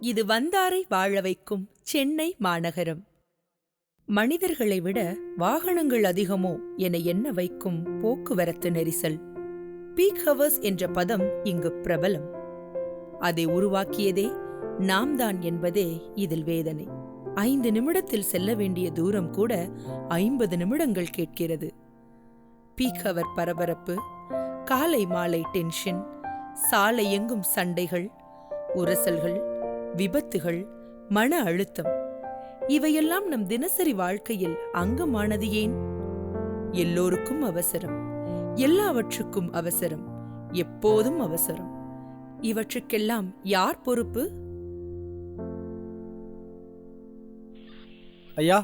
இது வந்தாரை வாழ வைக்கும் சென்னை மாநகரம். மனிதர்களை விட வாகனங்கள் அதிகமோ என எண்ண வைக்கும் போக்குவரத்து நெரிசல். பீக் ஹவர்ஸ் என்ற பதம் இங்கு பிரபலம். அதை உருவாக்கியதே நாம் தான் என்பதே இதில் வேதனை. 5 நிமிடத்தில் செல்ல வேண்டிய தூரம் கூட 50 நிமிடங்கள் கேட்கிறது. பீக் ஹவர் பரபரப்பு, காலை மாலை டென்ஷன், சாலை எங்கும் சண்டைகள், உரசல்கள், விபத்துகள், மன அழுத்தம், இவையெல்லாம் நம் தினசரி வாழ்க்கையில் அங்கமானது ஏன்? எல்லோருக்கும் அவசரம், எல்லாவற்றுக்கும் அவசரம், எப்போதும் அவசரம். இவற்றுக்கெல்லாம் யார் பொறுப்பு? ஐயா,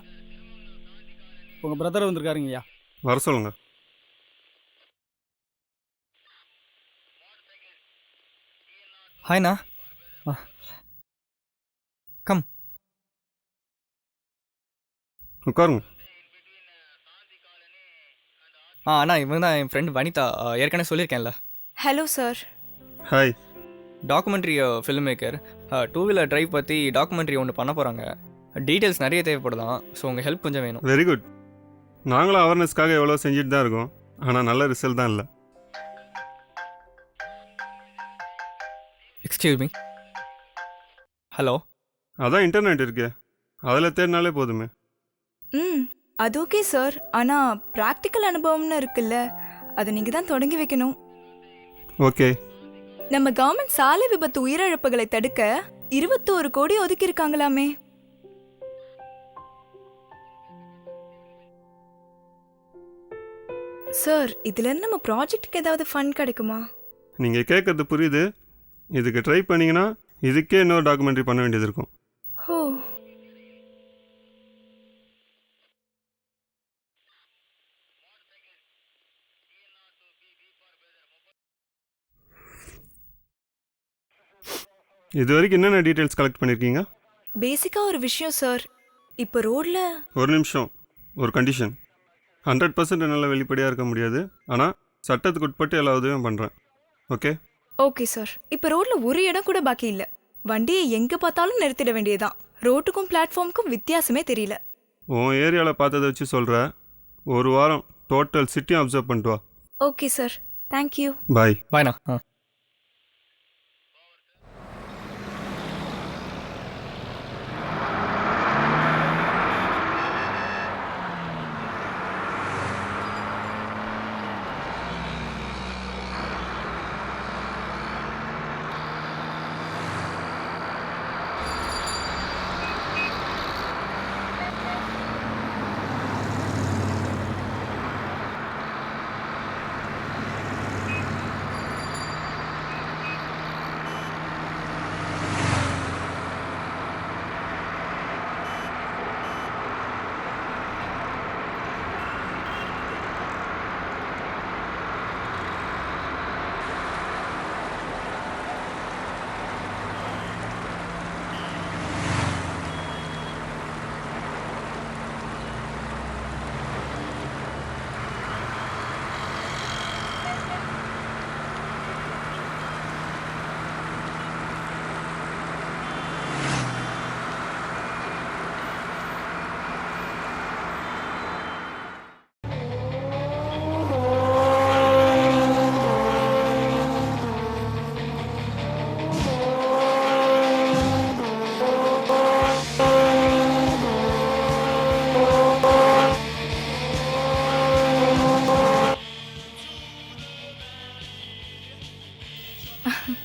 உங்க பிரதர் வந்திருக்காருங்க ஐயா. வர சொல்லுங்க. ஹாய்ண்ணா. கம். உட்காருங்க. அண்ணா, இவங்க தான் என் ஃப்ரெண்ட் வனிதா. ஏற்கனவே சொல்லியிருக்கேன்ல. Hello sir. Hi. Documentary film maker. 2 wheeler drive பற்றி டாக்குமெண்ட்ரி ஒன்று பண்ண போகிறாங்க. டீட்டெயில்ஸ் நிறைய தேவைப்படுதான். ஸோ உங்கள் ஹெல்ப் கொஞ்சம் வேணும். Very good. நாங்களும் அவேர்னஸ்க்காக எவ்வளோ செஞ்சுட்டு தான் இருக்கோம். ஆனால் நல்ல ரிசல்ட் தான் இல்லை. Excuse me. ஹலோ. அதான் இன்டர்நெட் இருக்கே, அதில் தேடினாலே போதுமே. அது ஓகே சார். ஆனால் ப்ராக்டிக்கல் அனுபவம்னு இருக்குல்ல, அதை நீங்கள் தான் தொடங்கி வைக்கணும். ஓகே. நம்ம கவர்மெண்ட் சாலை விபத்து உயிரிழப்புகளை தடுக்க 21 கோடி ஒதுக்கி இருக்காங்களாமே. சார், இதுல இருந்து நம்ம ப்ராஜெக்ட்டுக்கு ஏதாவது ஃபண்ட் கிடைக்குமா? நீங்கள் கேட்கறது புரியுது. இதுக்கு ட்ரை பண்ணிங்கன்னா இதுக்கே இன்னொரு டாக்குமெண்ட்ரி பண்ண வேண்டியது இருக்கும். ஓ. இது வரைக்கும் என்னென்ன டீட்டெயில்ஸ் கலெக்ட் பண்ணியிருக்கீங்க? பேசிக்காக ஒரு விஷயம் சார். இப்போ ரோட்ல ஒரு நிமிஷம். ஒரு கண்டிஷன். 100% என்னால் வெளிப்படையாக இருக்க முடியாது. ஆனால் சட்டத்துக்கு உட்பட்டு எல்லா உதவியும் பண்ணுறேன். ஓகே? Okay sir. இப்போ ரோட்ல ஒரு இடம் கூட பாக்கி இல்லை. வண்டியை எங்கே பார்த்தாலும் நிறுத்திட வேண்டியதுதான். ரோட்டுக்கும் பிளாட்ஃபார்முக்கும் வித்தியாசமே தெரியல. உன் ஏரியாவில் பார்த்ததை வச்சு சொல்கிற. ஒரு வாரம் டோட்டல் சிட்டியும் அப்சர்வ் பண்ணிட்டு வா. Okay sir, thank you. பாய். பாய்ண்ணா.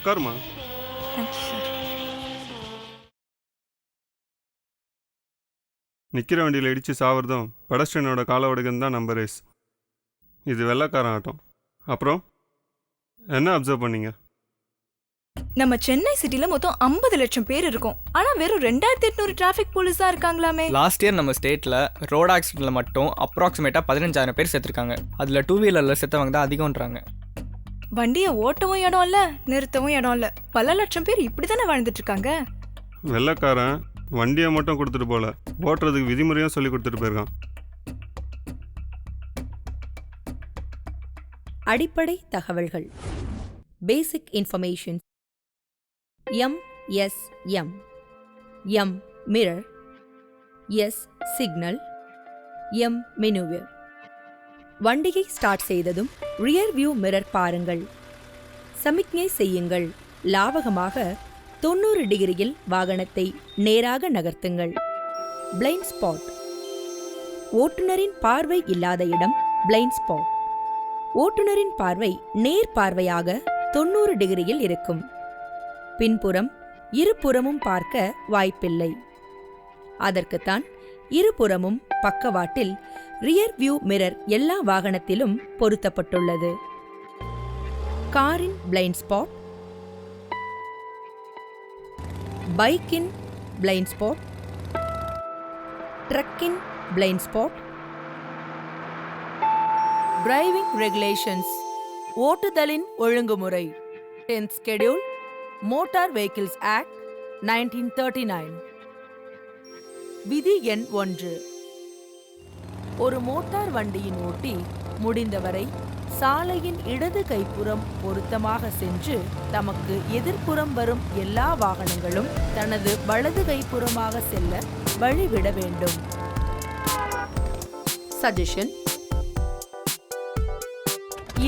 உட்காருமா. Thank you sir. நிற்கிற வண்டியில் இடித்து சாவறதும் பெடஸ்ட்ரியனோட கால உடைகம் தான் நம்ம ரேஸ். இது வெள்ளைக்காரன் ஆட்டம். அப்புறம் என்ன அப்சர்வ் பண்ணீங்க? நம்ம சென்னை சிட்டில மொத்தம் 50 லட்சம் பேர் இருக்கும். ஆனா வெறும் 2800 டிராஃபிக் போலீஸ் தான் இருக்காங்களாமே. லாஸ்ட் இயர் நம்ம ஸ்டேட்டில் ரோட் ஆக்சிடென்ட்டில் மட்டும் அப்ராக்சிமேட்டாக 15,000 பேர் செத்துருக்காங்க. அதில் 2 வீலரில் செத்தவங்க தான் அதிகம்ன்றாங்க. வண்டியை ஓட்டவும் இடம் இல்ல, நிறுத்தவும் இடம் இல்ல. பல லட்சம் பேர் இப்படித்தானே வாழ்ந்துட்டு இருக்காங்க. வெள்ளைக்காரன் வண்டியை மட்டும் கொடுத்துட்டு போல, ஓட்டுறதுக்கு விதிமுறையும் சொல்லி கொடுத்துட்டு போயிருக்கான். அடிப்படை தகவல்கள். Basic information. MSM M mirror, S signal, M manoeuvre. வண்டியை ஸ்டார்ட் செய்ததும் ரியர் வியூ மிரர் பாருங்கள். சமிக்ஞை செய்யுங்கள். லாவகமாக 90 டிகிரியில் வாகனத்தை நேராக நகர்த்துங்கள். Blind spot. ஓட்டுநரின் பார்வை இல்லாத இடம் பிளைண்ட் ஸ்பாட். ஓட்டுநரின் பார்வை நேர் பார்வையாக 90 டிகிரியில் இருக்கும். பின்புறம் இருபுறமும் பார்க்க வாய்ப்பில்லை. அதற்குத்தான் இருபுறமும் பக்கவாட்டில் ரியர் வியூ மிரர் எல்லா வாகனத்திலும் பொருத்தப்பட்டுள்ளது. காரின் பிளைண்ட் ஸ்பாட், பைக்கின் பிளைண்ட் ஸ்பாட், ட்ரக்கின் பிளைண்ட் ஸ்பாட். Driving regulations. ஓட்டுதலின் ஒழுங்குமுறை. 10th schedule, motor vehicles act 1939. விதி எண் 1. ஒரு மோட்டார் வண்டியின் ஓட்டி முடிந்தவரை சாலையின் இடது கைப்புறம் பொருத்தமாக சென்று தமக்கு எதிர்ப்புறம் வரும் எல்லா வாகனங்களும் தனது வலது கைப்புறமாக செல்ல வழிவிட வேண்டும். சஜஷன்: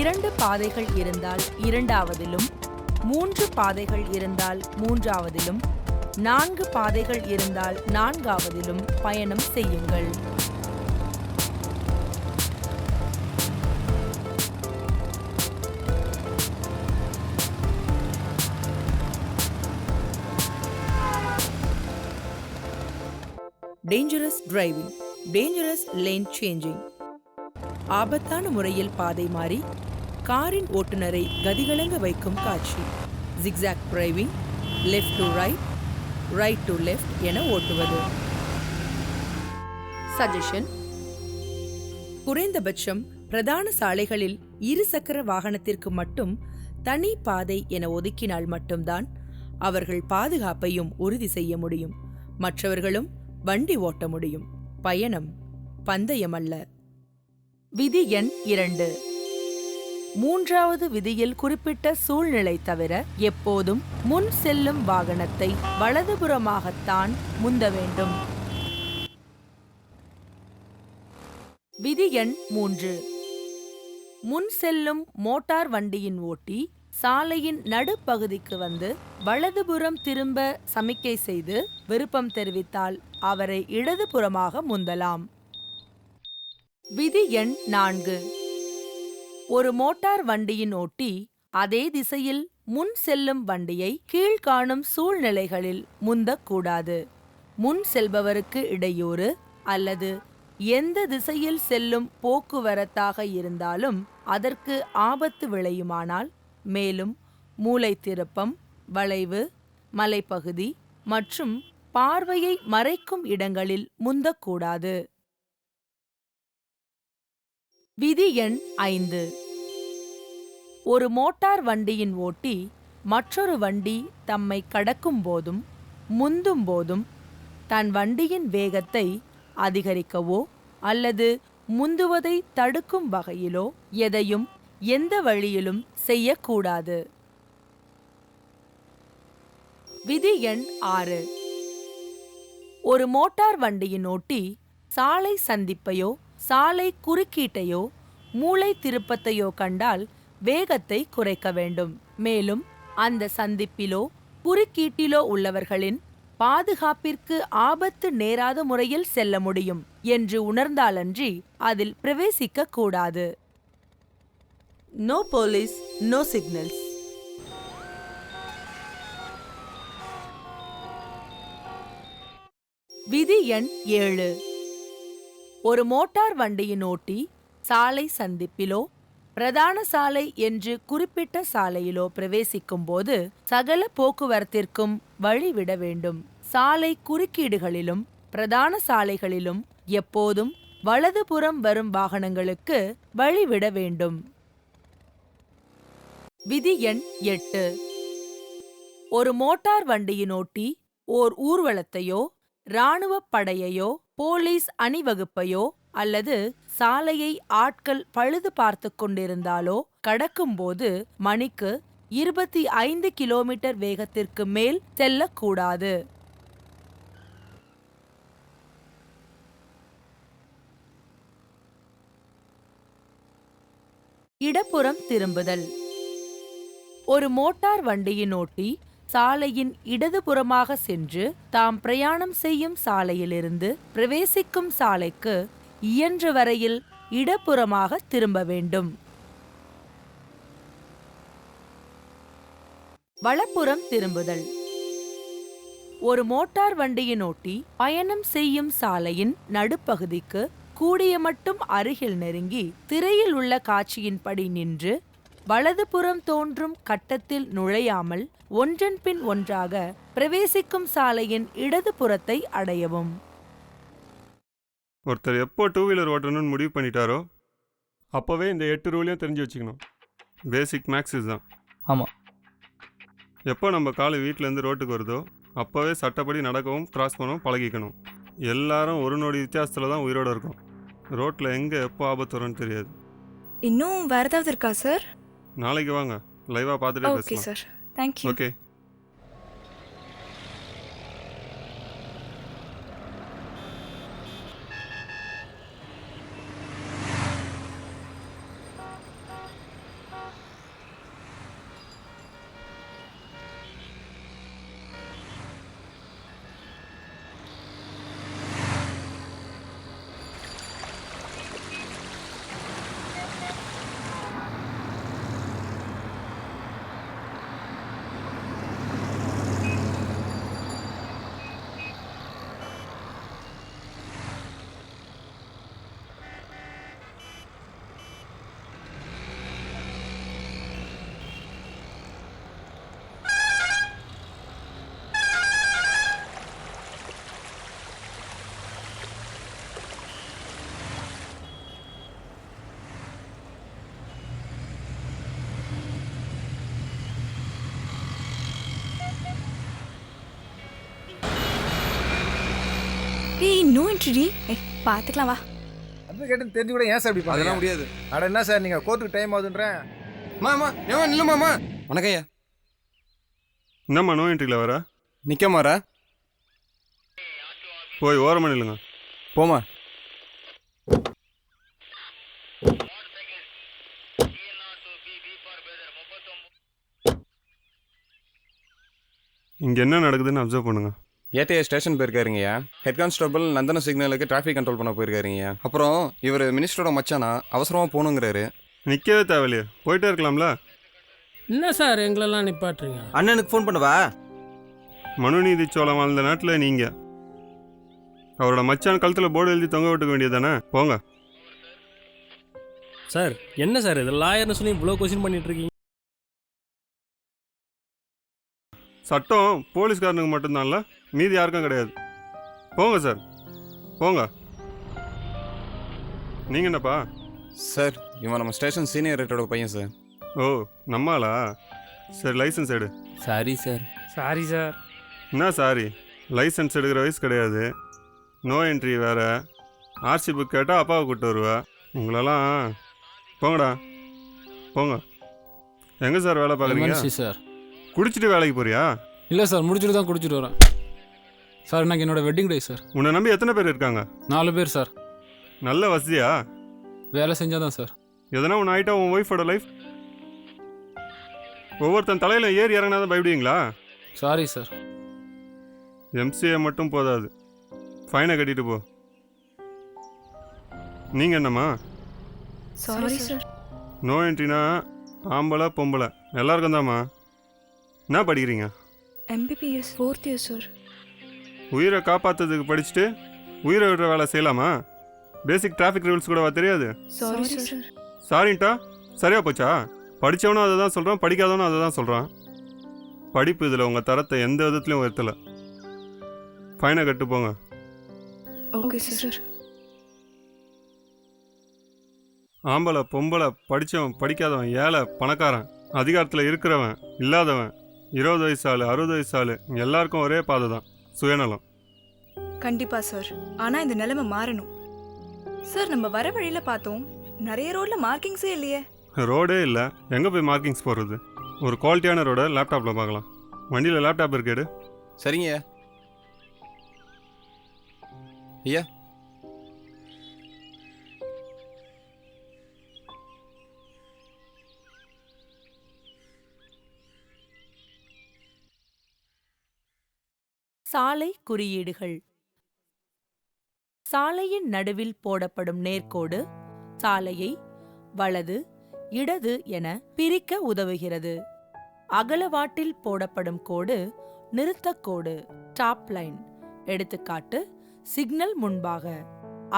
2 பாதைகள் இருந்தால் 2ஆவதிலும், 3 பாதைகள் இருந்தால் 3ஆவதிலும், 4 பாதைகள் இருந்தால் 4ஆவதிலும் பயணம் செய்யுங்கள். Dangerous driving, dangerous lane changing. ஆபத்தான முறையில் பாதை மாறி காரின் ஓட்டுநரை கதிகலங்க வைக்கும் காட்சி. Zigzag driving, left to right, right to left என ஓட்டுவது. சஜஷன்: குறைந்தபட்சம் பிரதான சாலைகளில் 2 சக்கர வாகனத்திற்கு மட்டும் தனி பாதை என ஒதுக்கினால் மட்டும்தான் அவர்கள் பாதுகாப்பையும் உறுதி செய்ய முடியும். மற்றவர்களும் வண்டி ஓட்ட முடியும். பயணம் பந்தயமல்ல. விதி எண் 2. 3வது விதியில் குறிப்பிட்ட சூழ்நிலை தவிர எப்போதும் முன் செல்லும் வாகனத்தை வலதுபுறமாகத்தான் முந்த வேண்டும். விதி எண் 3. முன் செல்லும் மோட்டார் வண்டியின் ஓட்டி சாலையின் நடுப்பகுதிக்கு வந்து வலதுபுறம் திரும்ப சமிக்கை செய்து விருப்பம் தெரிவித்தால் அவரை இடதுபுறமாக முந்தலாம். விதி எண் 4. ஒரு மோட்டார் வண்டியின் ஓட்டி அதே திசையில் முன் செல்லும் வண்டியை கீழ்காணும் சூழ்நிலைகளில் முந்தக்கூடாது. முன் செல்பவருக்கு இடையூறு அல்லது எந்த திசையில் செல்லும் போக்குவரத்தாக இருந்தாலும் அதற்கு ஆபத்து விளையுமானால், மேலும் மூலை திருப்பம், வளைவு, மலைப்பகுதி மற்றும் பார்வையை மறைக்கும் இடங்களில் முந்தக்கூடாது. விதி எண் 5. ஒரு மோட்டார் வண்டியின் ஓட்டி மற்றொரு வண்டி தம்மை கடக்கும் போதும் முந்தும் போதும் தன் வண்டியின் வேகத்தை அதிகரிக்கவோ அல்லது முந்துவதை தடுக்கும் வகையிலோ எதையும் எந்த வழியிலும் செய்யக்கூடாது. விதி எண் 6. ஒரு மோட்டார் வண்டியின் ஓட்டி சாலை சந்திப்பையோ சாலை குறுக்கீட்டையோ மூலை திருப்பத்தையோ கண்டால் வேகத்தை குறைக்க வேண்டும். மேலும் அந்த சந்திப்பிலோ குறுக்கீட்டிலோ உள்ளவர்களின் பாதுகாப்பிற்கு ஆபத்து நேராத முறையில் செல்ல முடியும் என்று உணர்ந்தாலன்றி அதில் பிரவேசிக்க கூடாது. No police, no signals. விதி எண் 7. ஒரு மோட்டார் வண்டியின் ஓட்டி சாலை சந்திப்பிலோ பிரதான சாலை என்று குறிப்பிட்ட சாலையிலோ பிரவேசிக்கும் போது சகல போக்குவரத்திற்கும் வழிவிட வேண்டும். சாலை குறுக்கீடுகளிலும் பிரதான சாலைகளிலும் எப்போதும் வலதுபுறம் வரும் வாகனங்களுக்கு வழிவிட வேண்டும். விதி எண் 8. ஒரு மோட்டார் வண்டியின் ஓட்டி ஓர் ஊர்வலத்தையோ இராணுவப் படையையோ போலீஸ் அணிவகுப்பையோ அல்லது சாலையை ஆட்கள் பழுது பார்த்து கொண்டிருந்தாலோ கடக்கும்போது மணிக்கு 25 கிலோமீட்டர் வேகத்திற்கு மேல் செல்லக்கூடாது. இடப்புறம் திரும்புதல். ஒரு மோட்டார் வண்டியின் ஓட்டி சாலையின் இடதுபுறமாக சென்று தாம் பிரயாணம் செய்யும் சாலையிலிருந்து பிரவேசிக்கும் சாலைக்கு இயன்ற வரையில் இடப்புறமாக திரும்ப வேண்டும். வலப்புறம் திரும்புதல். ஒரு மோட்டார் வண்டியின் ஓட்டி பயணம் செய்யும் சாலையின் நடுப்பகுதிக்கு கூடிய மட்டும் அருகில் நெருங்கி திரையில் உள்ள காட்சியின்படி நின்று வலதுபுறம் தோன்றும் கட்டத்தில் நுழையாமல் ஒன்றன் பின் ஒன்றாக பிரவேசிக்கும் சாலையின் இடதுபுறத்தை அடையவும். ஒருத்தர் எப்போ டூ வீலர் ஓட்டணும்னு முடிவு பண்ணிட்டாரோ அப்போவே இந்த 8 ரூலையும் தெரிஞ்சு வச்சுக்கணும். பேசிக் மேக்ஸ் இதுதான். ஆமாம். எப்போ நம்ம காலை வீட்டிலேருந்து ரோட்டுக்கு வருதோ அப்போவே சட்டப்படி நடக்கவும் கிராஸ் பண்ணவும் பழகிக்கணும். எல்லாரும் ஒரு நொடி வித்தியாசத்தில் தான் உயிரோடு இருக்கும். ரோட்டில் எங்கே எப்போ ஆபத்து வரும்னு தெரியாது. இன்னும் வேற ஏதாவது இருக்கா சார்? நாளைக்கு வாங்க, லைவாக பார்த்துட்டே ஓகே பேசலாம். Sir, thank you. ஓகே. ஏய், நோ என்ட்ரி. பார்த்துக்கலாம் வா. அட்வொகேட்னு தெரிஞ்சு கூட ஏன் சார் இப்படி அதெல்லாம் பண்ணலாம் முடியாது. அட என்ன சார் நீங்கள் கோர்ட்டுக்கு டைம் ஆகுதுன்றேன். மாமா ஏமா நில்லுமாமா. வணக்கம் ஐயா. என்னம்மா நோ என்ட்ரியில் வர? நிற்க மாறா. போய் ஓரமாக நில்லுங்க. போமா. இங்கே என்ன நடக்குதுன்னு அப்சர்வ் பண்ணுங்க. ஏடிஐ ஸ்டேஷன் போயிருக்காருங்கய்யா. ஹெட் கான்ஸ்டபிள் நந்தன சிக்னலுக்கு டிராஃபிக் கண்ட்ரோல் பண்ண போயிருக்காருங்கய்யா. அப்புறம் இவர் மினிஸ்டரோட மச்சானா அவசரமாக போகணுங்கிறாரு. நிற்கவே தேவையில்லையே, போயிட்டே இருக்கலாம்ல. என்ன சார் எங்களெல்லாம் நிப்பாட்டுறீங்க? அண்ணனுக்கு ஃபோன் பண்ணவா? மனுநீதி சோழம் வாழ்ந்த நாட்டில் நீங்கள் அவரோட மச்சான் கழுத்தில் போர்டு எழுதி தொங்க விட்டுக்க வேண்டியது தானே? போங்க. சார் என்ன சார் இது லாயர்னு சொல்லி இவ்வளோ கொஸ்டின் பண்ணிட்டு இருக்கீங்க? சட்டம் போலீஸ்காரனுக்கு மட்டும்தான்ல, மீதி யாருக்கும் கிடையாது. போங்க சார், போங்க. நீங்கள் என்னப்பா? சார் இவன் நம்ம ஸ்டேஷன் சீனியர் ரேட்டோட பையன் சார். ஓ, நம்மளா? சரி, லைசன்ஸ் எடு. Sorry sir. Sorry sir. என்ன சாரி? லைசன்ஸ் எடுக்கிற வயசு கிடையாது. நோ என்ட்ரி வேறு. ஆர்சி புக் கேட்டால் அப்பாவை கூப்பிட்டு வருவா. உங்களெல்லாம் போங்கடா, போங்க. எங்கே சார் வேலை பார்க்குறீங்க? சார் குடிச்சிட்டு வேலைக்கு போறியா? இல்லை சார், முடிச்சுட்டு தான் குடிச்சிட்டு வரேன் சார். எனக்கு என்னோட வெட்டிங் டே சார். உன்னை நம்பி எத்தனை பேர் இருக்காங்க? 4 பேர் சார். நல்ல வசதியா? வேலை செஞ்சாதான் சார். எதனா ஒன்று ஆகிட்டா உன் ஒய்ஃபோட லைஃப்? ஒவ்வொருத்தன் தலையில் ஏறி இறங்கினா தான் பயப்படுவீங்களா? Sorry sir. எம்சிஏ மட்டும் போதாது, ஃபைனை கட்டிட்டு போ. நீங்கள் என்னம்மா? Sorry sir. நோ என்ட்ரினா ஆம்பளை பொம்பளை எல்லாருக்கும் தாம்மா. என்ன படிக்கிறீங்க? MBBS 4th year sir. உயிரை காப்பாற்றுறதுக்கு படிச்சுட்டு உயிரை விடுற வேலை செய்யலாமா? பேசிக் டிராஃபிக் ரூல்ஸ் கூடவா தெரியாது? Sorry sir. சாரின்ட்டா சரியா போச்சா? படித்தவனும் அதை தான் சொல்கிறான், படிக்காதவனும் அதை தான் சொல்கிறான். படிப்பு இதில் உங்கள் தரத்தை எந்த விதத்துலையும் உயர்த்தலை. ஃபைனை கட்டு போங்க. Okay sir. ஆம்பளை பொம்பளை, படித்தவன் படிக்காதவன், ஏழை பணக்காரன், அதிகாரத்தில் இருக்கிறவன் இல்லாதவன், 20 வயசு ஆள் 60 வயசு ஆள், எல்லாருக்கும் ஒரே பாதை தான், சுயநலம். கண்டிப்பா சார். ஆனா இந்த நிலைமை மாறணும் சார். நம்ம வர வழியில பார்த்தோம், நிறைய ரோட்ல மார்க்கிங்ஸே இல்லையே. ரோடே இல்லை, எங்கே போய் மார்க்கிங்ஸ் போடுறது? ஒரு குவாலிட்டியான ரோடை லேப்டாப்பில் பார்க்கலாம். வண்டியில் லேப்டாப் இருக்கேடு. சரிங்க ஐயா. சாலை குறியீடுகள். சாலையின் நடுவில் போடப்படும் நேர்க்கோடு சாலையை வலது, இடது என பிரிக்க உதவுகிறது. அகலவாட்டில் போடப்படும் கோடு நிறுத்தக்கோடு, ஸ்டாப் லைன். எடுத்துக்காட்டு, சிக்னல் முன்பாக.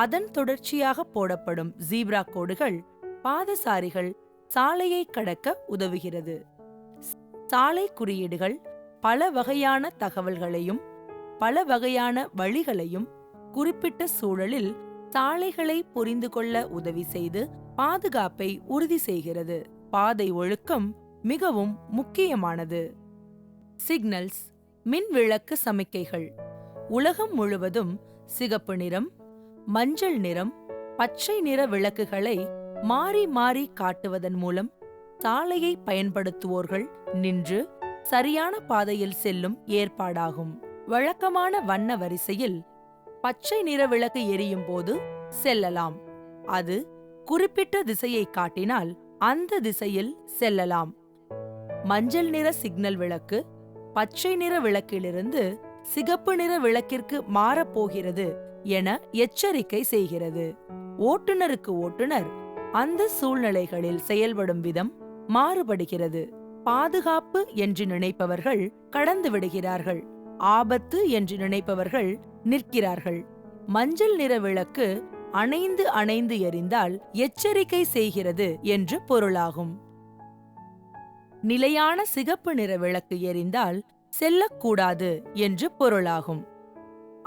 அதன் தொடர்ச்சியாக போடப்படும் ஜீப்ரா கோடுகள் பாதசாரிகள் சாலையை கடக்க உதவுகிறது. சாலை குறியீடுகள் பல வகையான தகவல்களையும் பல வகையான வழிகளையும் குறிப்பிட்ட சூழலில் சாலைகளை புரிந்து கொள்ள உதவி செய்து பாதுகாப்பை உறுதி செய்கிறது. பாதை ஒழுக்கம் மிகவும் முக்கியமானது. சிக்னல்ஸ், மின்விளக்கு சமிக்கைகள். உலகம் முழுவதும் சிகப்பு நிறம், மஞ்சள் நிறம், பச்சை நிற விளக்குகளை மாறி மாறி காட்டுவதன் மூலம் சாலையை பயன்படுத்துவோர்கள் நின்று சரியான பாதையில் செல்லும் ஏற்பாடாகும். வழக்கமான வண்ண வரிசையில் பச்சை நிற விளக்கு எரியும் போது செல்லலாம். அது குறிப்பிட்ட திசையை காட்டினால் அந்த திசையில் செல்லலாம். மஞ்சள் நிற சிக்னல் விளக்கு பச்சை நிற விளக்கிலிருந்து சிகப்பு நிற விளக்கிற்கு மாறப்போகிறது என எச்சரிக்கை செய்கிறது. ஓட்டுநருக்கு ஓட்டுநர் அந்த சூழ்நிலைகளில் செயல்படும் விதம் மாறுபடுகிறது. பாதுகாப்பு என்று நினைப்பவர்கள் கடந்து விடுகிறார்கள். ஆபத்து என்று நினைப்பவர்கள் நிற்கிறார்கள். மஞ்சள் நிற விளக்கு அணைந்து அணைந்து எரிந்தால் எச்சரிக்கை செய்கிறது என்று பொருளாகும். நிலையான சிகப்பு நிற விளக்கு எரிந்தால் செல்லக்கூடாது என்று பொருளாகும்.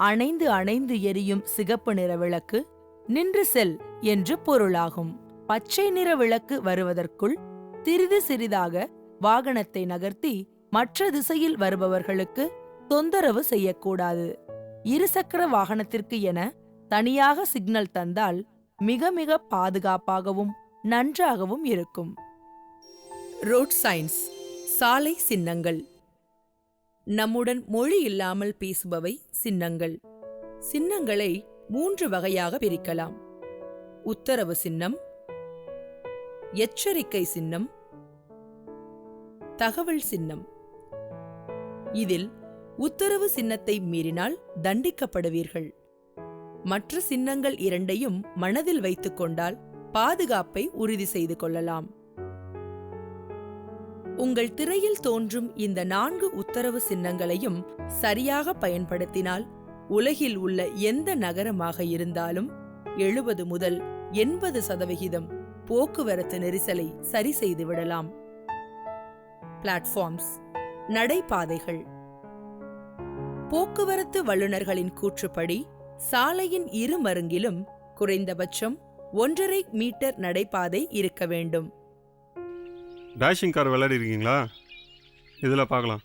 அணைந்து அணைந்து எரியும் சிகப்பு நிற விளக்கு நின்று செல் என்று பொருளாகும். பச்சை நிற விளக்கு வருவதற்குள் சிறிது சிறிதாக வாகனத்தை நகர்த்தி மற்ற திசையில் வருபவர்களுக்கு தொந்தரவு செய்யக்கூடாது. இருசக்கர வாகனத்திற்கு என தனியாக சிக்னல் தந்தால் மிக மிக பாதுகாப்பாகவும் நன்றாகவும் இருக்கும். ரோட் சைன்ஸ், சாலை சின்னங்கள். நம்முடன் மொழி இல்லாமல் பேசுபவை சின்னங்கள். சின்னங்களை 3 வகையாக பிரிக்கலாம். உத்தரவு சின்னம், எச்சரிக்கை சின்னம், தகவல் சின்னம். இதில் உத்தரவு சின்னத்தை மீறினால் தண்டிக்கப்படுவீர்கள். மற்ற சின்னங்கள் 2ஐயும் மனதில் வைத்துக் கொண்டால் பாதுகாப்பை உறுதி செய்து கொள்ளலாம். உங்கள் திரையில் தோன்றும் இந்த 4 உத்தரவு சின்னங்களையும் சரியாக பயன்படுத்தினால் உலகில் உள்ள எந்த நகரமாக இருந்தாலும் 70 முதல் 80% போக்குவரத்து நெரிசலை சரி செய்துவிடலாம். பிளாட்ஃபார்ம்ஸ், நடைபாதைகள். போக்குவரத்து வல்லுநர்களின் கூற்றுப்படி சாலையின் இரு மருங்கிலும் குறைந்தபட்சம் 1.5 மீட்டர் நடைபாதை இருக்க வேண்டும். டேஷிங் கார் விளையாடி இருக்கீங்களா? இதில் பார்க்கலாம்.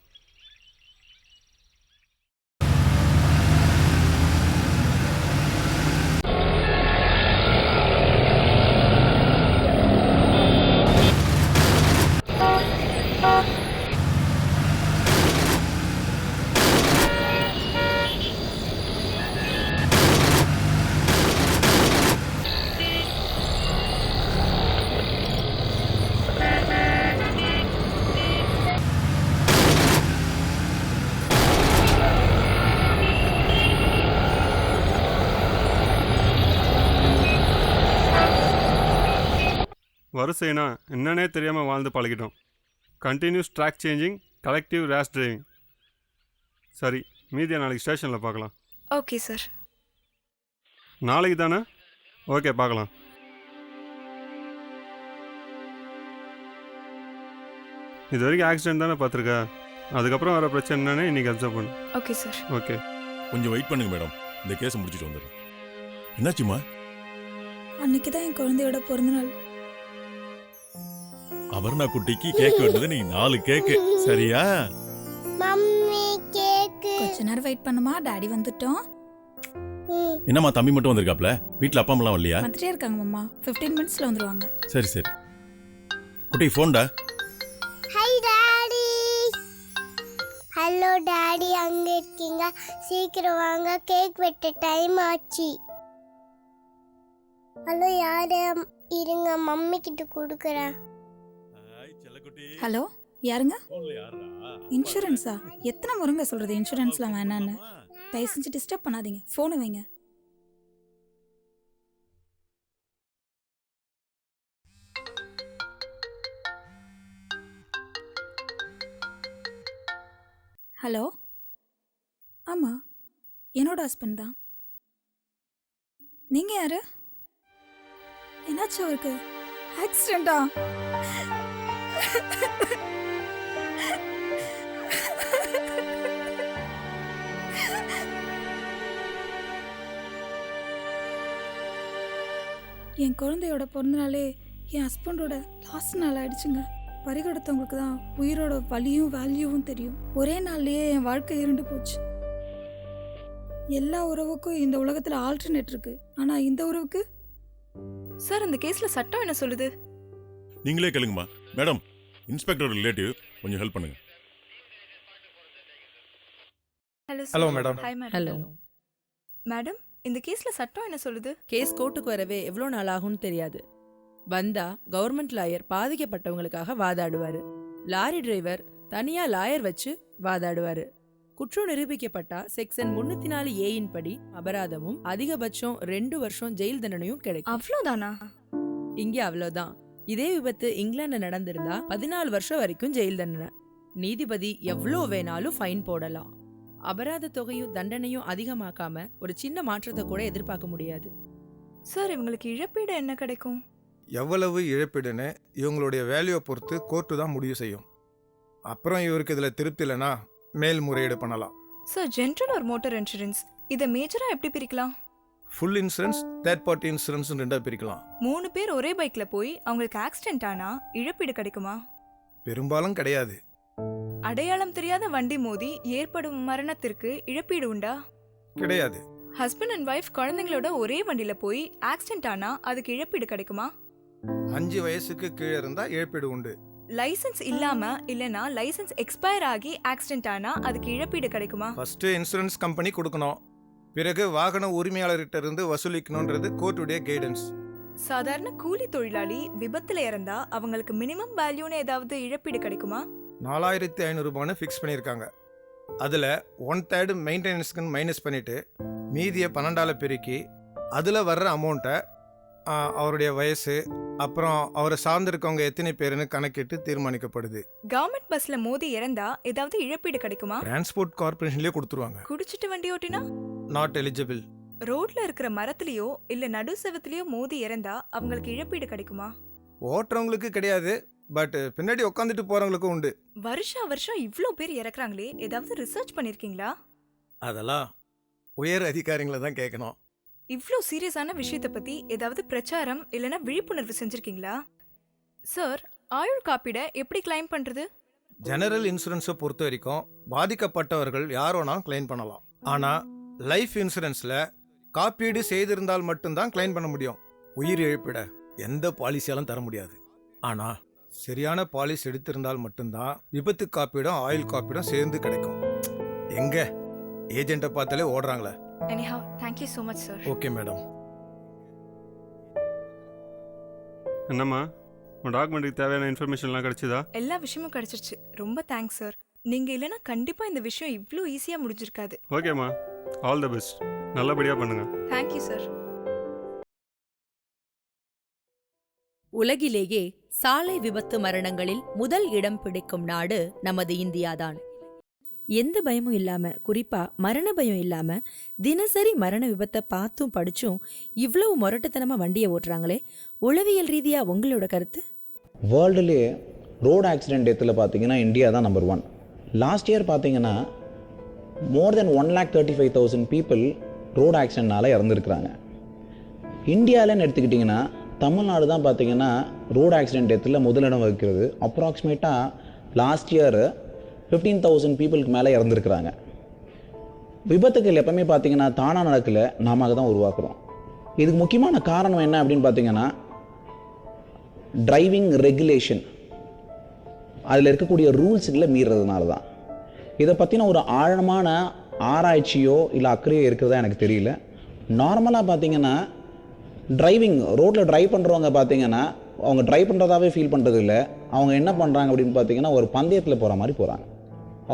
வரிசைனா என்னன்னே தெரியாமல் வாழ்ந்து பழகிட்டோம். Continuous track changing, collective rash driving. சரி, மீதியை நாளைக்கு ஸ்டேஷனில் பார்க்கலாம். Okay sir. நாளைக்கு தானே? ஓகே, பார்க்கலாம். இது வரைக்கும் ஆக்சிடென்ட் தானே பார்த்துருக்க? அதுக்கப்புறம் வர பிரச்சனை என்னன்னு இன்னைக்கு அப்சர்வ் பண்ணு. Okay sir. ஓகே, கொஞ்சம் வெயிட் பண்ணுங்க மேடம், இந்த கேஸை முடிச்சுட்டு வந்துடுறேன். என்னாச்சுமா? அன்னைக்கு தான் என் குழந்தையோட பிறந்தநாள். அபர்ணா குட்டிக்கு கேக் வேண்டது நீ 4 கேக்கு, சரியா? Mummy cake. கொஞ்ச நேரம் வெயிட் பண்ணுமா, டாடி வந்துட்டோம். என்னம்மா தம்பி மட்டும் வந்திருக்காப்ல? வீட்ல அப்பா அம்மாலாம் வரலையா? வந்துட்டே இருக்காங்க மாமா, 15 மினிட்ஸ்ல வந்துருவாங்க. சரி சரி. குட்டி ஃபோன்டா. Hi daddy. ஹலோ டாடி, அங்க இருக்கீங்க? சீக்கிரம் வாங்க, கேக் வெட்ட டைம் ஆச்சு. ஹலோ யாரு? இருங்க, மம்மி கிட்ட கொடுக்குறேன். ஹாய் செல்லக்குட்டி. ஹலோ, யாருங்க? இன்சூரன்ஸா? எத்தனை முறைங்க சொல்கிறது இன்சூரன்ஸ்லாம் வேணான்னு? தயவு செஞ்சு டிஸ்டர்ப் பண்ணாதீங்க, ஃபோனை வைங்க. ஹலோ, ஆமாம், என்னோட ஹஸ்பண்ட் தான். நீங்கள் யாரு? என்னாச்சு அவருக்கு? ஆக்சிடெண்டா? என் குழந்தையோட பிறந்தநாளே என் ஹஸ்பண்டோட லாஸ்ட் நாள் ஆயிடுச்சுங்க. பறிகொடுத்தவங்களுக்கு தான் உயிரோட வலியும் வேல்யூவும் தெரியும். ஒரே நாள்லயே என் வாழ்க்கை இருண்டு போச்சு. எல்லா உறவுக்கும் இந்த உலகத்துல ஆல்டர்னேட் இருக்கு, ஆனா இந்த உறவுக்கு? சார், இந்த கேஸ்ல சட்டம் என்ன சொல்லுது? நீங்களே கேளுங்கம்மா. மேடம், இன்ஸ்பெக்டர் ரிலேட்டிவ், கொஞ்சம் ஹெல்ப் பண்ணுங்க. Hello madam. Hi madam. Hello madam, இந்த கேஸ்ல சட்டம் என்ன சொல்லுது? கேஸ் கோர்ட்டுக்கு வரவே எவ்வளோ நாள் ஆகும்னு தெரியாது. வந்தா கவர்மெண்ட் லாயர் பாதிக்கப்பட்டவங்களுக்காக வாதாடுவாரு. லாரி டிரைவர் தனியா லாயர் வச்சு வாதாடுவாரு. குற்றம் நிரூபிக்கப்பட்டா செக்ஷன் 304A படி அபராதமும் அதிகபட்சம் 2 வருஷம் ஜெயில் தண்டனையும் கிடைக்கும். அவ்வளோதானா? இங்க அவ்வளோதான். இதே விபத்து இங்கிலாந்து நடந்திருந்தா 14 வருஷம் வரைக்கும் ஜெயில் தண்டனை. நீதிபதி எவ்வளோ வேணாலும் ஃபைன் போடலாம். அபராத தொகையும் தண்டனையும் அதிகமாக்காம ஒரு சின்ன மாற்றத்தை கூட எதிர்பார்க்க முடியாது. சார், இவங்களுக்கு இழப்பீடு என்ன கிடைக்கும்? எவ்வளவு இழப்பீடுன்னு இவங்களுடைய வேல்யூவை பொறுத்து கோர்ட்டு தான் முடிவு செய்யும். அப்புறம் இவருக்கு இதில் திருப்தி இல்லைன்னா மேல்முறையீடு பண்ணலாம். சார், ஜென்ரல் ஒரு மோட்டார் இன்சூரன்ஸ், இதை மேஜரா எப்படி பிரிக்கலாம்? Full insurance, third party insurance 2 பிரிக்கலாம். 3 பேர் ஒரே பைக்ல போய் அவங்களுக்கு ஆக்சிடென்ட் ஆனா இழப்பீடு கிடைக்குமா? பெரும்பாலும் கிடையாது. அடையாளம் தெரியாத வண்டி மோதி ஏற்படும் மரணத்திற்கு இழப்பீடு உண்டா? கிடையாது. ஹஸ்பண்ட் அண்ட் ஒய்ஃப் குழந்தைங்களோட ஒரே வண்டியில போய் ஆக்சிடென்ட் ஆனா அதுக்கு இழப்பீடு கிடைக்குமா? 5 வயசுக்கு கீழே இருந்தா இழப்பீடு உண்டு. லைசென்ஸ் இல்லாம இல்லனா லைசென்ஸ் எக்ஸ்பயர் ஆகி ஆக்சிடென்ட் ஆனா அதுக்கு இழப்பீடு கிடைக்குமா? ஃபர்ஸ்ட் இன்சூரன்ஸ் கம்பெனி கொடுக்கணும், பிறகு வாகன உரிமையாளர்கிட்ட இருந்து வசூலிக்கணும்ன்றது கோர்ட்டுடைய கைடன்ஸ். சாதாரண கூலி தொழிலாளி விபத்துல இறந்தா அவங்களுக்கு மினிமம் வேல்யூன்னு ஏதாவது இழப்பீடு கிடைக்குமா? 4500 ரூபான்னு ஃபிக்ஸ் பண்ணியிருக்காங்க. அதில் 1/3 மெயின்டெனன்ஸ்க்குன்னு மைனஸ் பண்ணிவிட்டு மீதியை 12ஆல் பெருக்கி அதில் வர்ற அமௌண்ட்டை அவருடைய வயசு அப்புறம் அவரை சார்ந்திருக்கவங்க எத்தனை பேருன்னு கணக்கிட்டு தீர்மானிக்கப்படுது. கவர்மெண்ட் பஸ்ல மோதி இறந்தா ஏதாவது இழப்பீடு கிடைக்குமா? டிரான்ஸ்போர்ட் கார்பரேஷன்லேயே கொடுத்துருவாங்க. குடிச்சிட்டு வண்டி ஓட்டினா? Not eligible. ரோட்ல இருக்கிற மரத்துலயோ இல்ல நடு செவத்துலயோ மோதி இறந்தா அவங்களுக்கு இழப்பீடு கிடைக்குமா? ஓட்டுறவங்களுக்கு கிடையாது, பட் பின்னாடி உட்காந்துட்டு போறவங்களுக்கும் உண்டு. வருஷம் இவ்ளோ பேர் இறக்குறாங்களே, ஏதாவது ரிசர்ச் பண்ணிருக்கீங்களா? அதெல்லாம் உயர் அதிகாரிகளை தான் கேட்கணும். இவ்ளோ சீரியஸான விஷயத்தை பத்தி ஏதாவது பிரச்சாரம் இல்லனா விழிப்புணர்வு செஞ்சிருக்கீங்களா? சார், ஆயுள் காப்பீடை எப்படி கிளைம் பண்றது? ஜெனரல் இன்சூரன்ஸை பொறுத்த வரைக்கும் பாதிக்கப்பட்டவர்கள் யாரோனாலும் கிளைம் பண்ணலாம். ஆனா லைஃப் இன்சூரன்ஸ்ல காப்பீடு செய்திருந்தால் மட்டும்தான் கிளைம் பண்ண முடியும். உயிர் இழப்பீட எந்த பாலிசியாலும் தர முடியாது. ஆனா சரியான பாலிசி எடுத்திருந்தால் மட்டும்தான் விபத்து காப்பீடும் ஆயுள் காப்பீடும் சேர்ந்து கிடைக்கும். எங்க ஏஜென்ட்டை பார்த்தாலே ஓடுறாங்களே. Anyhow, thank you so much, sir. Okay madam. என்னம்மா, உன் டாக்குமெண்ட்டுக்கு தேவையான இன்ஃபர்மேஷன்லாம் கிடைச்சதா? எல்லா விஷயமும் கிடைச்சிருச்சு. ரொம்ப தேங்க்ஸ் சார். நீங்க இல்லனா கண்டிப்பா இந்த விஷயம் இவ்ளோ ஈஸியா முடிஞ்சிருக்காது. ஓகேம்மா, ஆல் தி பெஸ்ட். நல்லபடியாக பண்ணுங்க. Thank you sir. உலகிலேயே சாலை விபத்து மரணங்களில் முதல் இடம் பிடிக்கும் நாடு நமது இந்தியாதான். எந்த பயமும் இல்லாம, குறிப்பா மரண பயம் இல்லாம தினசரி மரண விபத்தை பார்த்தும் படிச்சும் இவ்வளவு முரட்டுத்தனமா வண்டியை ஓட்டுறாங்களே, உளவியல் ரீதியா உங்களோட கருத்து? வேர்ல்டுலேயே ரோடு ஆக்சிடென்ட் டெத்தில் பார்த்தீங்கன்னா இந்தியா தான் நம்பர் 1. லாஸ்ட் இயர் பார்த்தீங்கன்னா மோர் தென் 1,35,000 பீப்புள் ரோடு ஆக்சிடென்ட்னால இறந்துருக்குறாங்க. இந்தியாவில்னு எடுத்துக்கிட்டிங்கன்னா தமிழ்நாடு தான் பார்த்தீங்கன்னா ரோடு ஆக்சிடென்ட் டெத்தில் முதலிடம் வகிக்கிறது. அப்ராக்சிமேட்டாக லாஸ்ட் இயர் 15,000 பீப்புளுக்கு மேலே இறந்துருக்குறாங்க. விபத்துக்கள் எப்பவுமே பார்த்தீங்கன்னா தானாக நடக்கலை, நாம தான் உருவாக்குறோம். இதுக்கு முக்கியமான காரணம் என்ன அப்படின்னு பார்த்தீங்கன்னா டிரைவிங் ரெகுலேஷன், அதில் இருக்கக்கூடிய ரூல்ஸுகளை மீறதுனால தான். இதை பற்றின ஒரு ஆழமான ஆராய்ச்சியோ இல்லை அக்கறையோ இருக்கிறதா எனக்கு தெரியல. நார்மலாக பார்த்தீங்கன்னா டிரைவிங் ரோட்டில் ட்ரைவ் பண்ணுறவங்க பார்த்தீங்கன்னா அவங்க ட்ரைவ் பண்ணுறதாவே ஃபீல் பண்ணுறது இல்லை. அவங்க என்ன பண்ணுறாங்க அப்படின்னு பார்த்தீங்கன்னா ஒரு பந்தயத்தில் போகிற மாதிரி போகிறாங்க.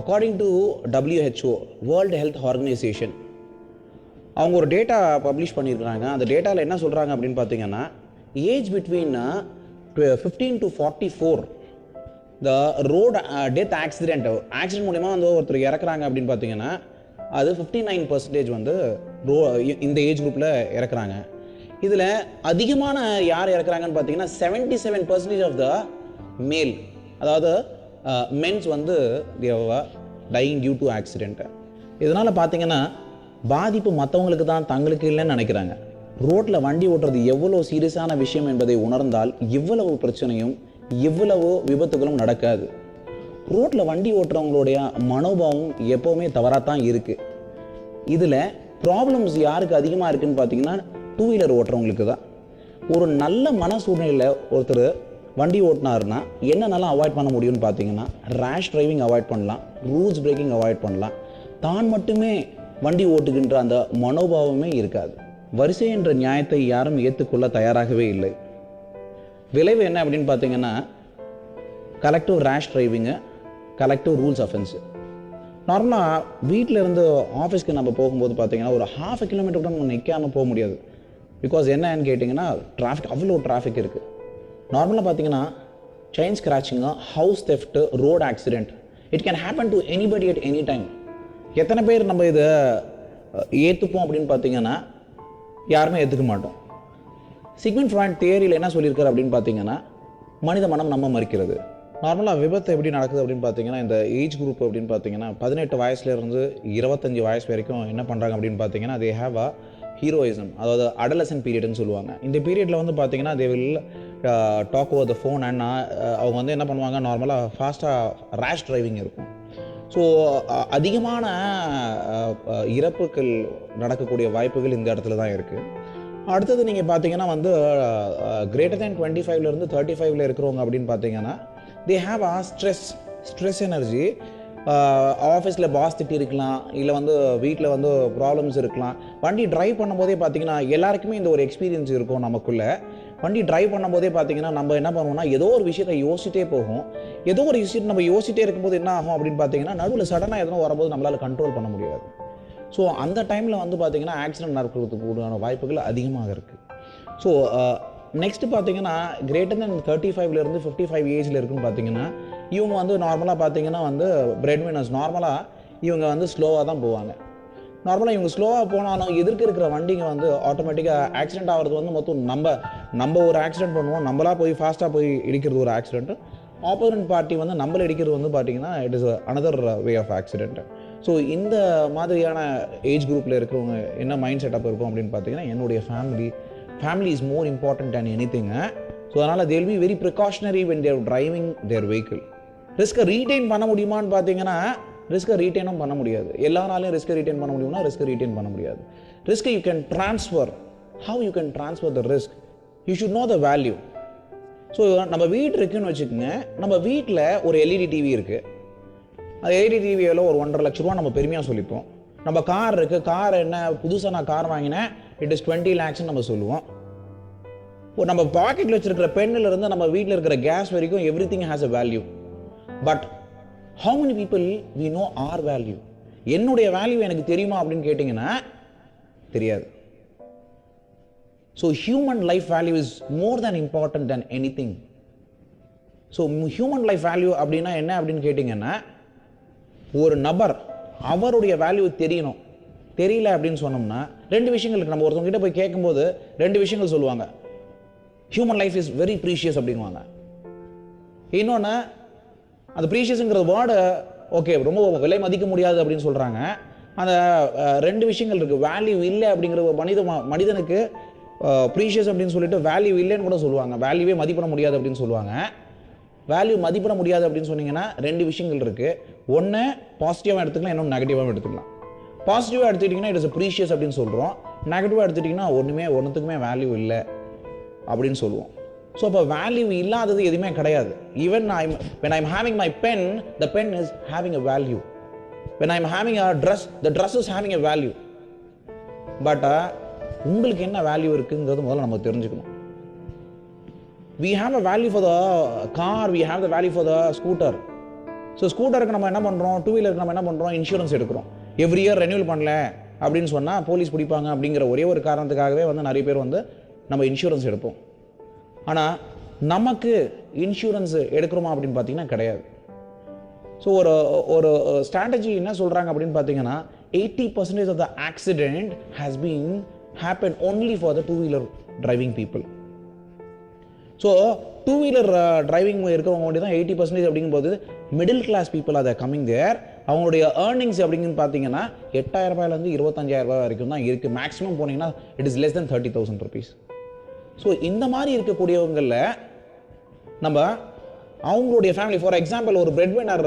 According to WHO, world health organisation, அவங்க ஒரு டேட்டா பப்ளிஷ் பண்ணியிருக்கிறாங்க. அந்த டேட்டாவில் என்ன சொல்கிறாங்க அப்படின்னு பார்த்தீங்கன்னா age between 15 to 44 the road death accident மூலிமா வந்து ஒருத்தர் இறக்குறாங்க அப்படின்னு பார்த்தீங்கன்னா அது 59% வந்து இந்த ஏஜ் குரூப்பில் இறக்குறாங்க. இதில் அதிகமான யார் இறக்குறாங்கன்னு பார்த்தீங்கன்னா 77% ஆஃப் த மேல், அதாவது மென்ஸ் வந்து டையிங் டியூ டு ஆக்சிடென்ட். இதனால் பார்த்தீங்கன்னா பாதிப்பு மற்றவங்களுக்கு தான், தங்களுக்கு இல்லைன்னு நினைக்கிறாங்க. ரோட்டில் வண்டி ஓட்டுறது எவ்வளோ சீரியஸான விஷயம் என்பதை உணர்ந்தால் இவ்வளவு பிரச்சனையும் இவ்வளவு விபத்துகளும் நடக்காது. ரோட்டில் வண்டி ஓட்டுறவங்களுடைய மனோபாவம் எப்போவுமே தவறாக தான் இருக்குது. இதில் ப்ராப்ளம்ஸ் யாருக்கு அதிகமாக இருக்குதுன்னு பார்த்தீங்கன்னா 2 வீலர் ஓட்டுறவங்களுக்கு தான். ஒரு நல்ல மன சூழ்நிலையில் ஒருத்தர் வண்டி ஓட்டினாருன்னா என்னென்னலாம் அவாய்ட் பண்ண முடியும்னு பார்த்தீங்கன்னா ரேஷ் டிரைவிங் அவாய்ட் பண்ணலாம், ரூல்ஸ் பிரேக்கிங் அவாய்ட் பண்ணலாம், தான் மட்டுமே வண்டி ஓட்டுகின்ற அந்த மனோபாவமே இருக்காது. வரிசை என்ற நியாயத்தை யாரும் ஏற்றுக்கொள்ள தயாராகவே இல்லை. விளைவு என்ன அப்படின்னு பார்த்தீங்கன்னா collective rash driving, collective rules offence. நார்மலாக வீட்டில் இருந்து ஆஃபீஸ்க்கு நம்ம போகும்போது பார்த்தீங்கன்னா ஒரு 1/2 கிலோமீட்டர் கூட நம்ம நிற்காமல் போக முடியாது. பிகாஸ் என்னன்னு கேட்டிங்கன்னா டிராஃபிக், அவ்வளோ டிராஃபிக் இருக்குது. நார்மலாக பார்த்தீங்கன்னா chain scratching, house theft, road accident, it can happen to anybody at any time. எத்தனை பேர் நம்ம இதை ஏற்றுப்போம் அப்படின்னு பார்த்தீங்கன்னா யாருமே ஏற்றுக்க மாட்டோம். சிக்மண்ட் ஃப்ராய்ட் தியரியில் என்ன சொல்லியிருக்காரு அப்படின்னு பார்த்தீங்கன்னா மனித மனம் நம்ம மறிக்கிறது. நார்மலாக விபத்து எப்படி நடக்குது அப்படின்னு பார்த்தீங்கன்னா இந்த ஏஜ் குரூப் அப்படின்னு பார்த்தீங்கன்னா 18 வயசுலேருந்து 25 வயசு வரைக்கும் என்ன பண்ணுறாங்க அப்படின்னு பார்த்தீங்கன்னா தே ஹேவ் அ ஹீரோயிசம், அதாவது அடலசன் பீரியட்னு சொல்லுவாங்க. இந்த பீரியடில் வந்து பார்த்தீங்கன்னா they will talk over the phone and அவங்க வந்து என்ன பண்ணுவாங்க, நார்மலாக ஃபாஸ்ட்டாக ரேஷ் டிரைவிங் இருக்கும். ஸோ அதிகமான இறப்புகள் நடக்கக்கூடிய வாய்ப்புகள் இந்த இடத்துல தான் இருக்குது. அடுத்தது நீங்கள் பார்த்தீங்கன்னா வந்து கிரேட்டர் தேன் 25லேருந்து 35 இருக்கிறவங்க அப்படின்னு பார்த்தீங்கன்னா they have a stress energy. ஆஃபீஸில் பாஸ் திட்டி இருக்கலாம், இல்லை வந்து வீட்டில் வந்து ப்ராப்ளம்ஸ் இருக்கலாம். வண்டி ட்ரைவ் பண்ணும்போதே பார்த்தீங்கன்னா எல்லாருக்குமே இந்த ஒரு எக்ஸ்பீரியன்ஸ் இருக்கும் நமக்குள்ளே. வண்டி ட்ரைவ் பண்ணும்போதே பார்த்தீங்கன்னா நம்ம என்ன பண்ணுவோம்னா ஏதோ ஒரு விஷயத்தை யோசிச்சிட்டே போகும். ஏதோ ஒரு விஷயத்தை நம்ம யோசிச்சிட்டே இருக்கும்போது என்ன ஆகும் அப்படின்னு பார்த்தீங்கன்னா நடுவில் சடனாக எதனா வரும்போது நம்மளால் கண்ட்ரோல் பண்ண முடியாது. ஸோ அந்த டைமில் வந்து பார்த்தீங்கன்னா ஆக்சிடென்ட் நடக்கிறதுக்கு கூடான வாய்ப்புகள் அதிகமாக இருக்குது. ஸோ நெக்ஸ்ட்டு பார்த்தீங்கன்னா கிரேட்டர் தென் 35லேருந்து 55 ஏஜில் இருக்குன்னு பார்த்தீங்கன்னா இவங்க வந்து நார்மலாக பார்த்தீங்கன்னா வந்து பிரெட் வினர்ஸ். நார்மலாக இவங்க வந்து ஸ்லோவாக தான் போவாங்க. நார்மலாக இவங்க ஸ்லோவாக போனாலும் எதிர்க்க இருக்கிற வண்டிங்க வந்து ஆட்டோமேட்டிக்காக ஆக்சிடென்ட் ஆகிறது வந்து மொத்தம் நம்ம ஒரு ஆக்சிடென்ட் பண்ணுவோம், நம்மளா போய் ஃபாஸ்ட்டாக போய் இடிக்கிறது ஒரு ஆக்சிடென்ட்டு. ஆப்போனன்ட் பார்ட்டி வந்து நம்மளை இடிக்கிறது வந்து பார்த்தீங்கன்னா it is another way of accident. So இந்த மாதிரியான ஏஜ் குரூப்பில் இருக்கிறவங்க என்ன மைண்ட் செட்டப் இருக்கும் அப்படின்னு பார்த்தீங்கன்னா என்னுடைய family is more important than anything. So அதனால் they will be very precautionary when their driving their vehicle. ரிஸ்க்கை ரீட்டைன் பண்ண முடியுமான்னு பார்த்தீங்கன்னா ரிஸ்க்கை ரீட்டைனும் பண்ண முடியாது. எல்லாராலையும் ரிஸ்க்கை ரீட்டைன் பண்ண முடியும்னா ரிஸ்க்கை ரீட்டைன் பண்ண முடியாது. ரிஸ்க்கை you can transfer. How you can transfer the risk? You should know the value. So நம்ம வீடு இருக்குதுன்னு வச்சுக்கோங்க, நம்ம வீட்டில் ஒரு எல்இடி டிவி இருக்குது. அது எல்இடி டிவியில் ஒரு 1.5 லட்ச ரூபா நம்ம பெருமையாக சொல்லிப்போம். நம்ம கார் இருக்குது, கார் என்ன புதுசாக நான் கார் வாங்கினேன், இட் இஸ் 20 lakhsன்னு நம்ம சொல்லுவோம். நம்ம பாக்கெட்டில் வச்சுருக்கிற பெண்ணிலிருந்து நம்ம வீட்டில் இருக்கிற கேஸ் வரைக்கும் everything has a value. But how many people we know our value? என்னுடைய வேல்யூ எனக்கு தெரியுமா அப்படின்னு கேட்டிங்கன்னா தெரியாது. So human life value is more than important than anything. So human life value அப்படின்னா என்ன அப்படின்னு கேட்டிங்கன்னா ஒரு நபர் அவருடைய வேல்யூ தெரியணும். தெரியல அப்படின்னு சொன்னோம்னா 2 விஷயங்கள் இருக்குது. நம்ம ஒருத்தவங்ககிட்ட போய் கேட்கும்போது 2 விஷயங்கள் சொல்லுவாங்க. Human life is very precious அப்படிங்குவாங்க. இன்னொன்று அந்த ப்ரீஷியஸுங்கிற வேர்டு ஓகே ரொம்ப விலை மதிக்க முடியாது அப்படின்னு சொல்கிறாங்க. அந்த 2 விஷயங்கள் இருக்குது. வேல்யூ இல்லை அப்படிங்கிற மனிதனுக்கு ப்ரீஷியஸ் அப்படின்னு சொல்லிட்டு வேல்யூ இல்லைன்னு கூட சொல்லுவாங்க. வேல்யூவே மதிப்பிட முடியாது அப்படின்னு சொல்லுவாங்க. வேல்யூ மதிப்பிட முடியாது அப்படின்னு சொன்னீங்கன்னா 2 விஷயங்கள் இருக்குது. ஒன்று பாசிட்டிவாக எடுத்துக்கலாம், இன்னொன்று நெகட்டிவாகவும் எடுத்துக்கலாம். பாசிட்டிவாக எடுத்துக்கிட்டிங்கன்னா இட் இஸ் ப்ரீஷியஸ் அப்படின்னு சொல்கிறோம். நெகட்டிவாக எடுத்துக்கிட்டிங்கன்னா ஒன்றுத்துக்குமே வேல்யூ இல்லை அப்படின்னு சொல்லுவோம். ஸோ அப்போ வேல்யூ இல்லாதது எதுவுமே கிடையாது. Even when I'm having my pen, the pen is having a value. When I'm having a dress, the dress is having a value. But உங்களுக்கு என்ன வேல்யூ இருக்குங்கிறது முதல்ல நம்ம தெரிஞ்சுக்கணும். we have a value for the car, we have the value for the scooter. So ஸ்கூட்டருக்கு நம்ம என்ன பண்ணுறோம், டூ வீலருக்கு நம்ம என்ன பண்ணுறோம், இன்சூரன்ஸ் எடுக்கிறோம். எவ்ரி இயர் ரெனியூல் பண்ணல அப்படின்னு சொன்னால் போலீஸ் பிடிப்பாங்க அப்படிங்கிற ஒரே ஒரு காரணத்துக்காகவே வந்து நிறைய பேர் வந்து நம்ம இன்சூரன்ஸ் எடுப்போம். ஆனால் நமக்கு இன்சூரன்ஸ் எடுக்கிறோமா அப்படின்னு பார்த்தீங்கன்னா கிடையாது. ஸோ ஒரு ஸ்ட்ராட்டஜி என்ன சொல்கிறாங்க அப்படின்னு பார்த்தீங்கன்னா 80% of the accident has been happen only for the two wheeler driving people. So two wheeler driving இருக்கிறவங்க மட்டும் தான் 80% அப்படிங்கும்போது மிடில் கிளாஸ் பீப்புள் அதை கம்மிங் தேர். அவங்களுடைய ஏர்னிங்ஸ் அப்படிங்கிறது பார்த்தீங்கன்னா 8,000 ரூபாயிலேருந்து 25,000 ரூபாய் வரைக்கும் தான் இருக்குது. மேக்ஸிமம் போனீங்கன்னா it is less than 30,000 rupees. So இந்த மாதிரி இருக்கக்கூடியவங்களில் நம்ம அவங்களுடைய ஃபேமிலி, ஃபார் எக்ஸாம்பிள் ஒரு பிரெட் வினர்,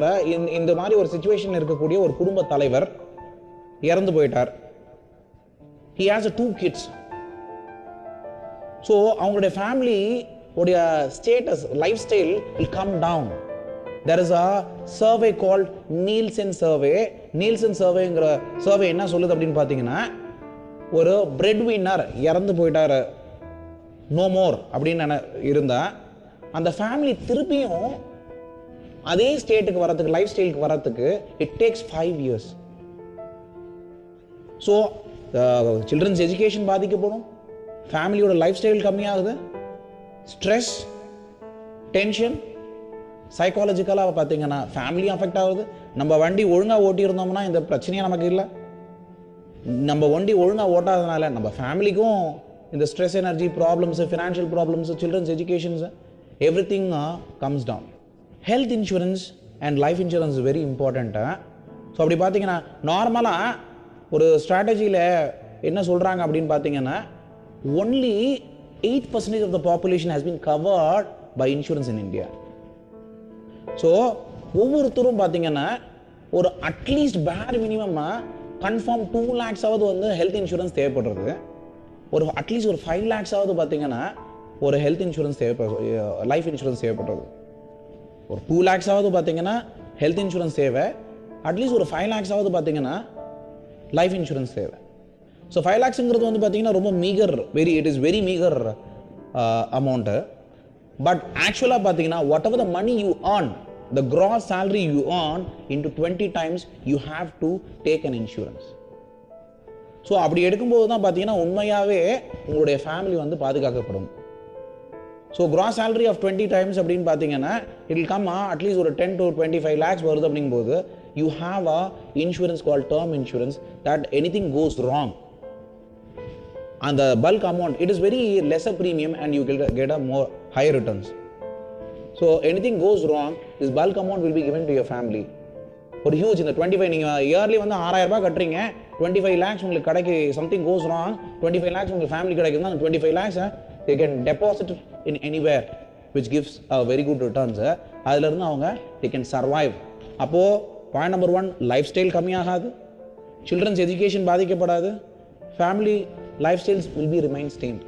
இந்த மாதிரி ஒரு சுச்சுவேஷன் இருக்கக்கூடிய ஒரு குடும்ப தலைவர் இறந்து போயிட்டார். he has 2 kids. ஸோ அவங்களுடைய ஃபேமிலி உடைய status, life style will come down. There is a survey called Nielsen survey. Nielsen surveyங்கிற சர்வே என்ன சொல்லுது அப்படின்னு பார்த்தீங்கன்னா, ஒரு பிரெட் வின்னர் இறந்து போயிட்டாரு, நோ மோர் அப்படின்னு இருந்தால் அந்த ஃபேமிலி திருப்பியும் அதே ஸ்டேட்டுக்கு வரத்துக்கு, லைஃப் ஸ்டைலுக்கு வரத்துக்கு it takes 5 years. So children's education பாதிக்கப்படும், ஃபேமிலியோட லைஃப் ஸ்டைல் கம்மியாகுது, ஸ்ட்ரெஸ், டென்ஷன், சைக்காலஜிக்கலாக பார்த்தீங்கன்னா ஃபேமிலியும் அஃபெக்ட் ஆகுது. நம்ம வண்டி ஒழுங்காக ஓட்டியிருந்தோம்னா இந்த பிரச்சனையே நமக்கு இல்லை. நம்ம வண்டி ஒழுங்காக ஓட்டாததுனால நம்ம ஃபேமிலிக்கும் இந்த stress, energy problems, financial problems, children's educations, every thing comes down. Health insurance and life insurance very important. So அப்படி பார்த்தீங்கன்னா நார்மலாக ஒரு ஸ்ட்ராட்டஜியில் என்ன சொல்கிறாங்க அப்படின்னு பார்த்தீங்கன்னா, only 8% of the population has been covered by insurance in India. So ஒவ்வொருத்தரும் பார்த்தீங்கன்னா ஒரு அட்லீஸ்ட் பேர் மினிமமாக கன்ஃபார்ம் 2 lakhs வந்து ஹெல்த் இன்சூரன்ஸ் தேவைப்படுறது. ஒரு அட்லீஸ்ட் ஒரு 5 lakhs பார்த்தீங்கன்னா ஒரு ஹெல்த் இன்சூரன்ஸ் லைஃப் இன்சூரன்ஸ் தேவைப்படுறது. ஒரு 2 lakhs பார்த்தீங்கன்னா ஹெல்த் இன்சூரன்ஸ் தேவை. அட்லீஸ்ட் ஒரு 5 lakhs பார்த்தீங்கன்னா லைஃப் இன்சூரன்ஸ் தேவை. ஸோ 5 lakhsங்கிறது வந்து பார்த்தீங்கன்னா ரொம்ப meagre, it is very meagre amount. But ஆக்சுவலாக பார்த்தீங்கன்னா whatever the money you earn, the gross salary you earn into 20 times you have to take an insurance. So அப்படி எடுக்கும்போது தான் பார்த்தீங்கன்னா உண்மையாகவே உங்களுடைய ஃபேமிலி வந்து பாதுகாக்கப்படும். So gross salary of 20 times அப்படின்னு பார்த்தீங்கன்னா it will come அட்லீஸ்ட் ஒரு 10 to 25 lakhs வருது அப்படிங்கும்போது you have a insurance called term insurance that anything goes wrong and the bulk amount, it is very lesser premium and you get a more higher returns. So anything goes wrong, this bulk amount will be given to your family. ஒரு huge, இந்த 25 நீங்கள் yearly வந்து 6,000 ரூபாய் கட்டுறீங்க, 25 lakhs உங்களுக்கு கிடைக்கு, something கோஸ் wrong, 25 lakhs உங்களுக்கு family கிடைக்குதுன்னா அந்த 25 lakhs they can deposit in anywhere which gives a very good returns. அதிலிருந்து அவங்க they can survive. அப்போது பாயிண்ட் நம்பர் 1, லைஃப் ஸ்டைல் கம்மியாகாது, சில்ட்ரன்ஸ் எஜுகேஷன் பாதிக்கப்படாது, family life styles will be remain same.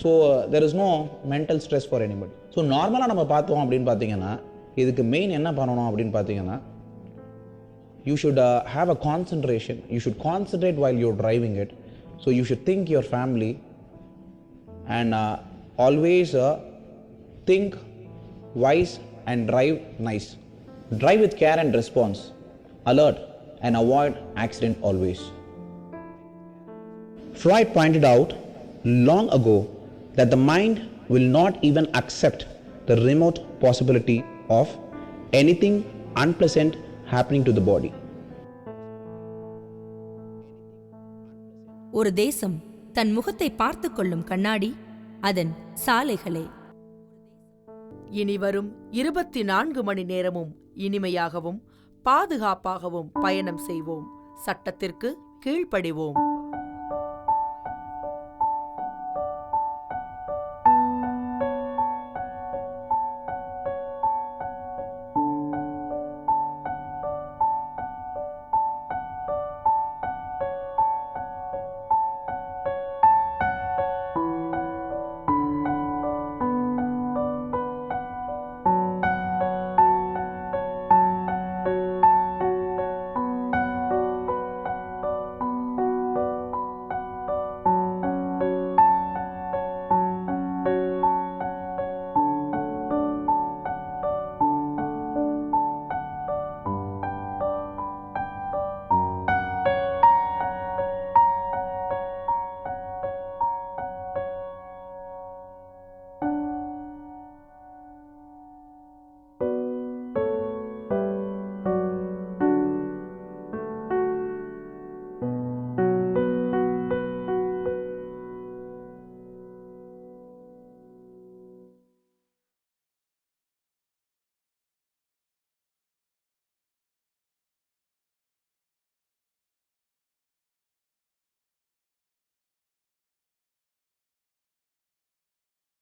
So there is no mental stress for anybody. So நார்மலாக நம்ம பார்த்தோம் அப்படின்னு பார்த்தீங்கன்னா இதுக்கு மெயின் என்ன பண்ணணும் அப்படின்னு பார்த்தீங்கன்னா, you should have a concentration. You should concentrate while you're driving it. So you should think your family and always think wise and drive nice. Drive with care and response, alert and avoid accident always. Freud pointed out long ago that the mind will not even accept the remote possibility of anything unpleasant happening to the body. ஒரு தேசம் தன் முகத்தை பார்த்து கொள்ளும் கண்ணாடி அதன் சாலைகளே. இனி வரும் 24 மணி நேரமும் இனிமையாகவும் பாதுகாப்பாகவும் பயணம் செய்வோம். சட்டத்திற்கு கீழ்ப்படிவோம்.